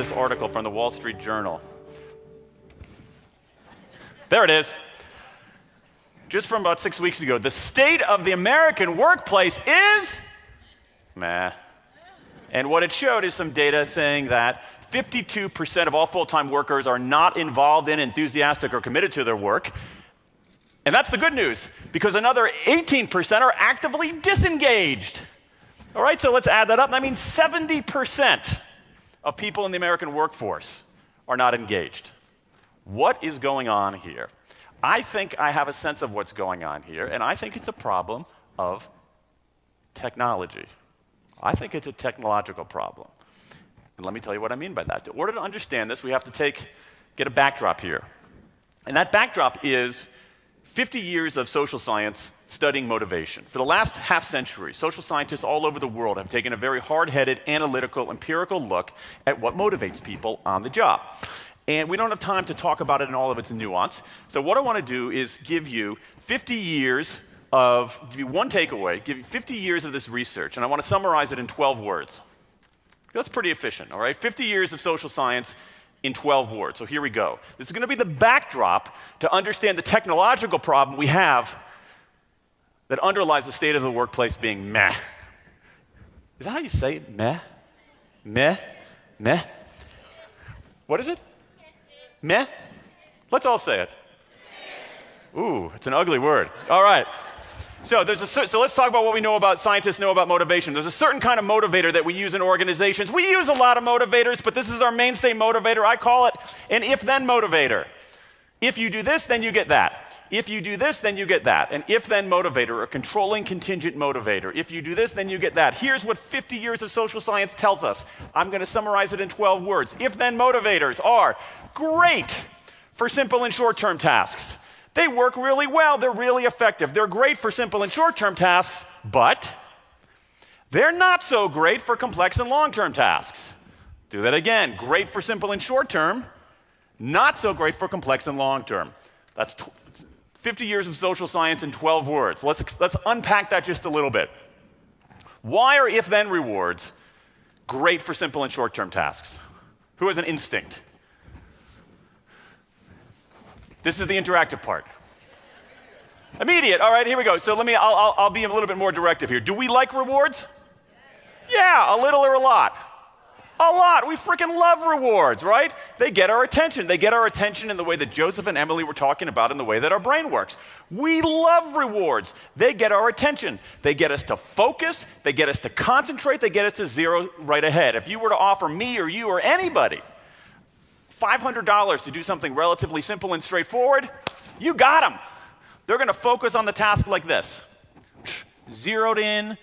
this article from the Wall Street Journal. There it is. Just from about 6 weeks ago. The state of the American workplace is meh. And what it showed is some data saying that 52% of all full-time workers are not involved in, enthusiastic, or committed to their work. And that's the good news, because another 18% are actively disengaged. All right, so let's add that up. That means 70% of people in the American workforce are not engaged. What is going on here? I think I have a sense of what's going on here, and I think it's a problem of technology. I think it's a technological problem. And let me tell you what I mean by that. In order to understand this, we have to get a backdrop here. And that backdrop is 50 years of social science studying motivation. For the last half century, social scientists all over the world have taken a very hard-headed, analytical, empirical look at what motivates people on the job. And we don't have time to talk about it in all of its nuance. So what I want to do is give you 50 years give you one takeaway, give you 50 years of this research, and I want to summarize it in 12 words. That's pretty efficient, all right? 50 years of social science in 12 words. So here we go. This is going to be the backdrop to understand the technological problem we have that underlies the state of the workplace being meh. Is that how you say it? Meh? Meh? Meh? What is it? Meh? Let's all say it. Ooh, it's an ugly word. All right. So let's talk about what we know about scientists know about motivation. There's a certain kind of motivator that we use in organizations. We use a lot of motivators, but this is our mainstay motivator. I call it an if-then motivator. If you do this, then you get that. If you do this, then you get that. An if-then motivator, a controlling contingent motivator. If you do this, then you get that. Here's what 50 years of social science tells us. I'm going to summarize it in 12 words. If-then motivators are great for simple and short-term tasks. They work really well. They're really effective. They're great for simple and short-term tasks, but they're not so great for complex and long-term tasks. Do that again. Great for simple and short-term, not so great for complex and long-term. That's 50 years of social science in 12 words. Let's unpack that just a little bit. Why are if-then rewards great for simple and short-term tasks? Who has an instinct? This is the interactive part. Immediate. All right, here we go. So I'll be a little bit more directive here. Do we like rewards? Yeah, a little or a lot? A lot. We freaking love rewards, right? They get our attention. They get our attention in the way that Joseph and Emily were talking about, in the way that our brain works. We love rewards. They get our attention. They get us to focus. They get us to concentrate. They get us to zero right ahead. If you were to offer me or you or anybody $500 to do something relatively simple and straightforward, you got them. They're going to focus on the task like this. Zeroed in,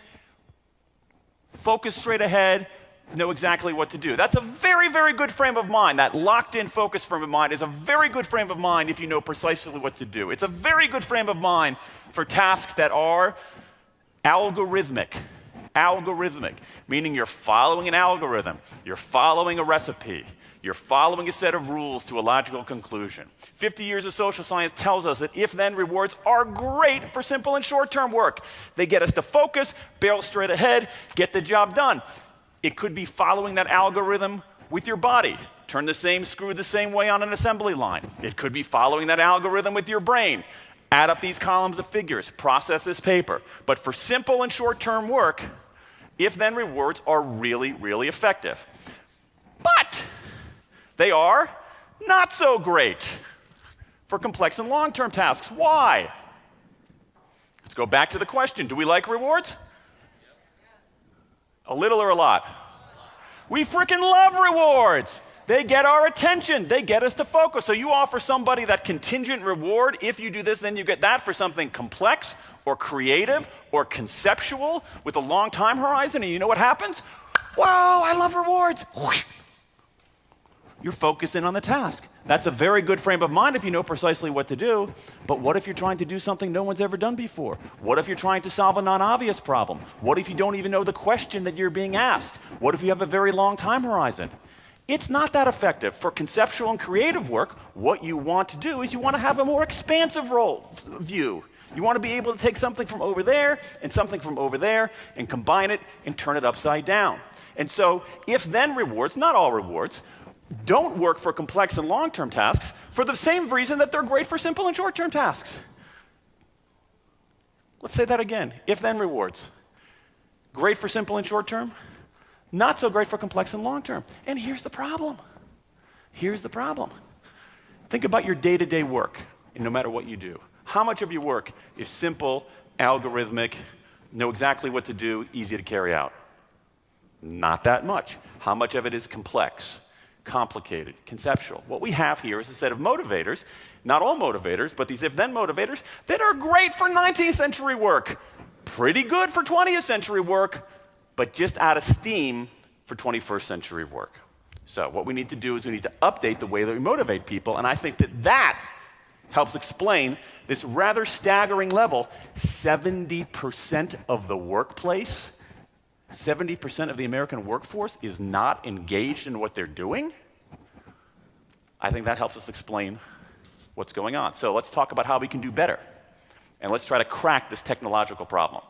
focus straight ahead, know exactly what to do. That's a very, very good frame of mind. That locked-in focus frame of mind is a very good frame of mind if you know precisely what to do. It's a very good frame of mind for tasks that are algorithmic. Algorithmic, meaning you're following an algorithm. You're following a recipe. You're following a set of rules to a logical conclusion. 50 years of social science tells us that if-then rewards are great for simple and short-term work. They get us to focus, barrel straight ahead, get the job done. It could be following that algorithm with your body. Turn the same screw the same way on an assembly line. It could be following that algorithm with your brain. Add up these columns of figures, process this paper. But for simple and short-term work, if-then rewards are really, really effective. But they are not so great for complex and long-term tasks. Why? Let's go back to the question. Do we like rewards? A little or a lot? We freaking love rewards. They get our attention. They get us to focus. So you offer somebody that contingent reward. If you do this, then you get that for something complex or creative or conceptual with a long time horizon. And you know what happens? Whoa, I love rewards. You're focusing on the task. That's a very good frame of mind if you know precisely what to do. But what if you're trying to do something no one's ever done before? What if you're trying to solve a non-obvious problem? What if you don't even know the question that you're being asked? What if you have a very long time horizon? It's not that effective. For conceptual and creative work, what you want to do is you want to have a more expansive view. You want to be able to take something from over there and something from over there and combine it and turn it upside down. And so if-then rewards, not all rewards, don't work for complex and long-term tasks for the same reason that they're great for simple and short-term tasks. Let's say that again. If-then rewards. Great for simple and short-term, not so great for complex and long-term. And here's the problem. Here's the problem. Think about your day-to-day work, and no matter what you do. How much of your work is simple, algorithmic, know exactly what to do, easy to carry out? Not that much. How much of it is complex, complicated, conceptual? What we have here is a set of motivators, not all motivators, but these if-then motivators that are great for 19th century work, pretty good for 20th century work, but just out of steam for 21st century work. So what we need to do is we need to update the way that we motivate people, and I think that that helps explain this rather staggering level. 70% of the workplace, 70% of the American workforce is not engaged in what they're doing. I think that helps us explain what's going on. So let's talk about how we can do better, and let's try to crack this technological problem.